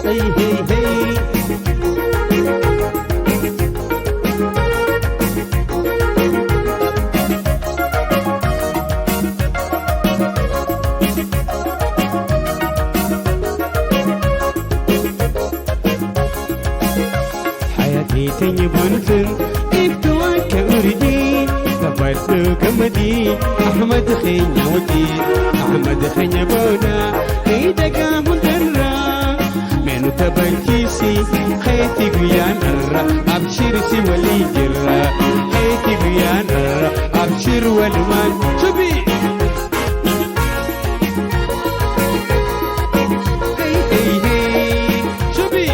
hey hey hey حياتي تنبنتن إبتواك أرجي تبدو كمدي أحمد خينيا ودي أحمد خينيا بونا إيدا قامو درا منو تبنكيسي خيتي قيان الرا أبشر سي ولي جرا خيتي قيان الرا أبشر والمان شبي هي هي هي شبي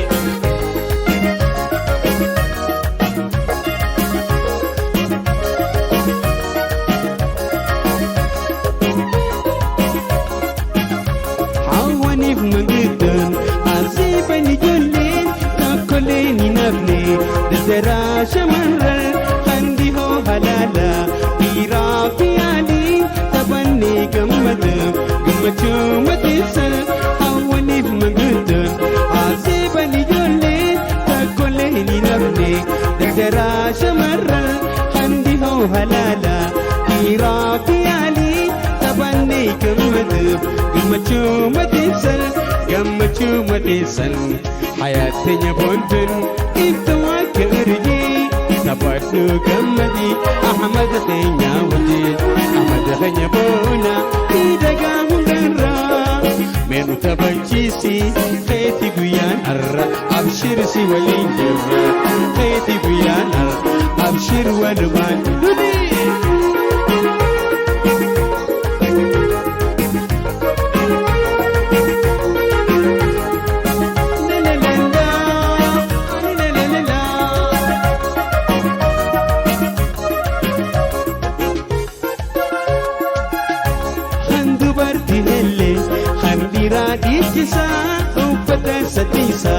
حاوني بمجدن عزيبني جلين تاكليني نبني دزرا شمرر خندي هو هلالا إيرافي علي تبني قمدم قمتشو مدسل حاوني بمجدن عزيبني جلين تاكليني نبني دزرا شمرر خندي هو هلالا إيرافي علي تبني قمدم قمتشو مدسل قمتشو مدسل حياتي نبونتن إبتواك أرجي تبادو قمدي أحمد خينيا ودي أحمد خينيا بونا إيدا قامو درا منو تبنشيسي خيتي قيان الرا أبشر سي ولين جرا خيتي قيان الرا أبشر والمان دودي Raditisa, upata satisa,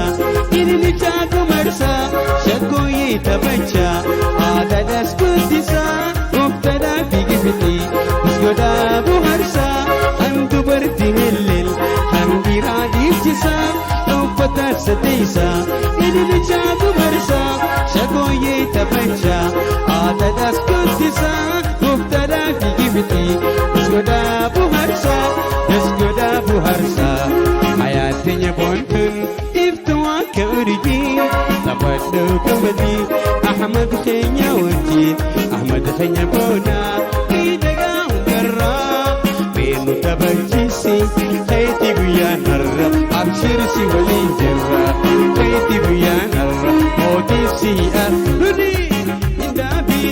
ini jago marsa, shakoye tabacha, ada daskutisa, uptada bigifiti, usgoda buharsa, handu bertinelil, handi raditisa, upata satisa, ini jago marsa, shakoye tabacha, ada daskutisa, uptada bigifiti, usgoda buharsa. Esgoda buharsa hayatinya bontun iftuwa kauriji tabaddu kamadi Ahmad khenya wati Ahmad khenya bona idaga ungarra benu tabajisi khayti guyanarra abshir si wali jarra khayti guyanarra moti si arudi indabi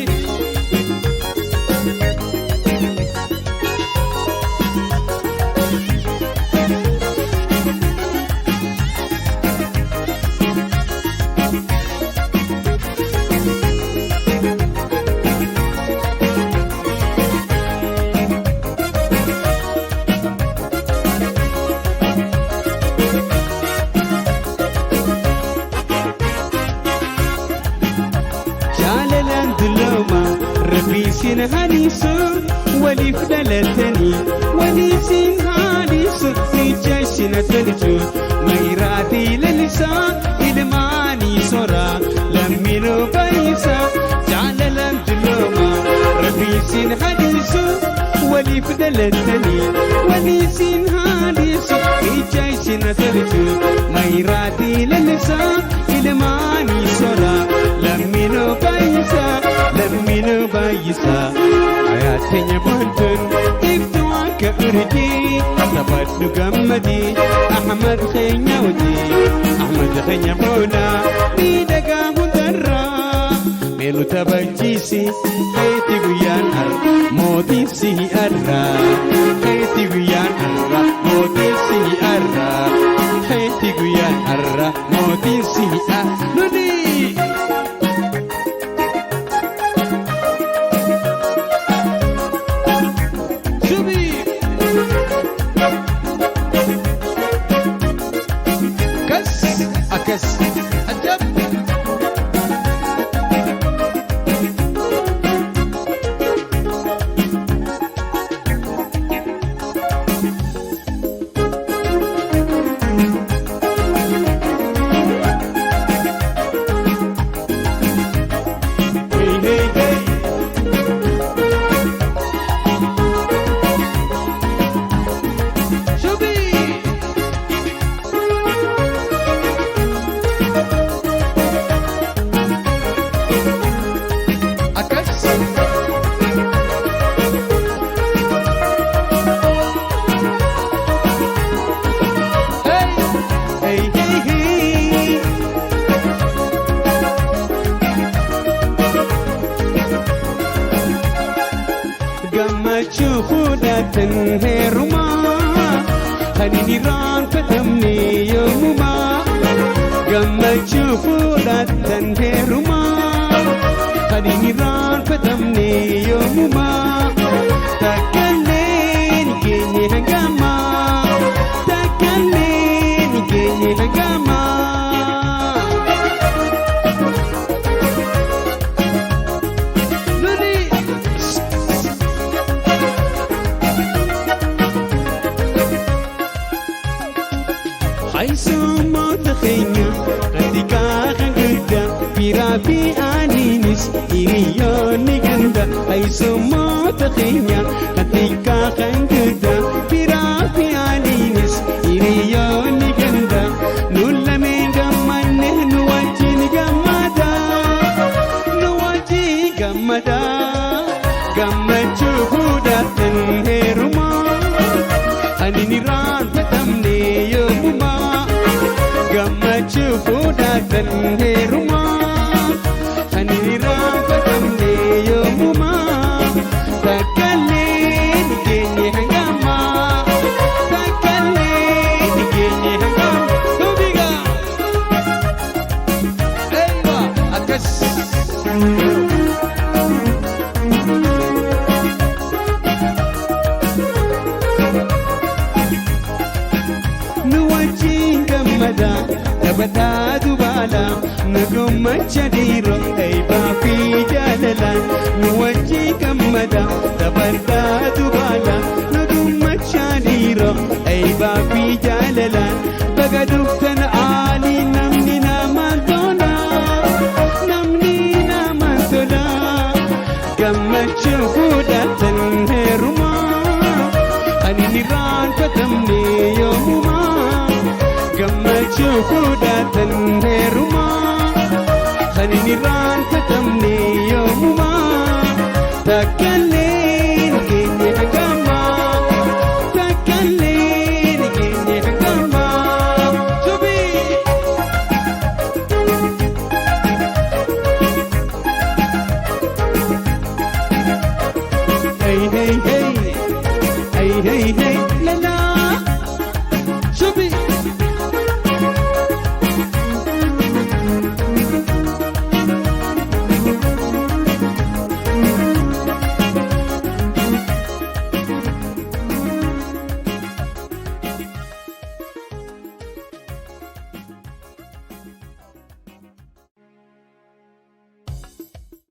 ربيسين هانيسو ولي فدلتني وليسين هانيسو في جيشنا تلجو ميراتي للسان إلماني سورا لمنو بايسا جعل لندلوما ربيسين هانيسو ولي فدلتني وليسين هانيسو في جيشنا تلجو ميراتي للسان إلماني سورا لمنو بايسا لمنو بايسا حياتي بنتن إفتواك أرجي تبدو قمدي أحمد خينيا ودي أحمد خينيا بونا إيدا قامو درا منو تبجيسي خيتي قيان أر موتي سي أرا خيتي قيان أر موتي سي أرا خيتي قيان أر موتي سي أرا نودي كس عجب heerumaa kan inni irraanfatamne yoomumaa gammachuu fudhatan heerumaa kan inni irraanfatamne yoomumaa takkaalee ni keenye hangamaa takkaalee ni keenye hangamaa. Haisumoota keenya qatikaa kan guddaa biraa fi aaniinis hiriyoonni ganda. Haisumoota keenya qatikaa kan guddaa biraa fi aaniinis hiriyoonni ganda. Nuun lameen gammanne nu wajjin gammada nu wajjin gammada gammachuu fudhatan heerumaa ani ni raanfatamne yoomumaa gammachuu fudhatan heerumaa ani ni raanfatamne yoomumaa takkaalee ni keenye hangamaa takkaalee ni keenye hangamaa tubigaa eeyywa akkas. Nu wajjin gammada taphataa dubaala nu gammacha dhiiroo eebbaa fi jaalalaan. Nu wajjin gammada taphataa dubaala nu gammacha dhiiroo eebbaa fi jaalalaan. Baga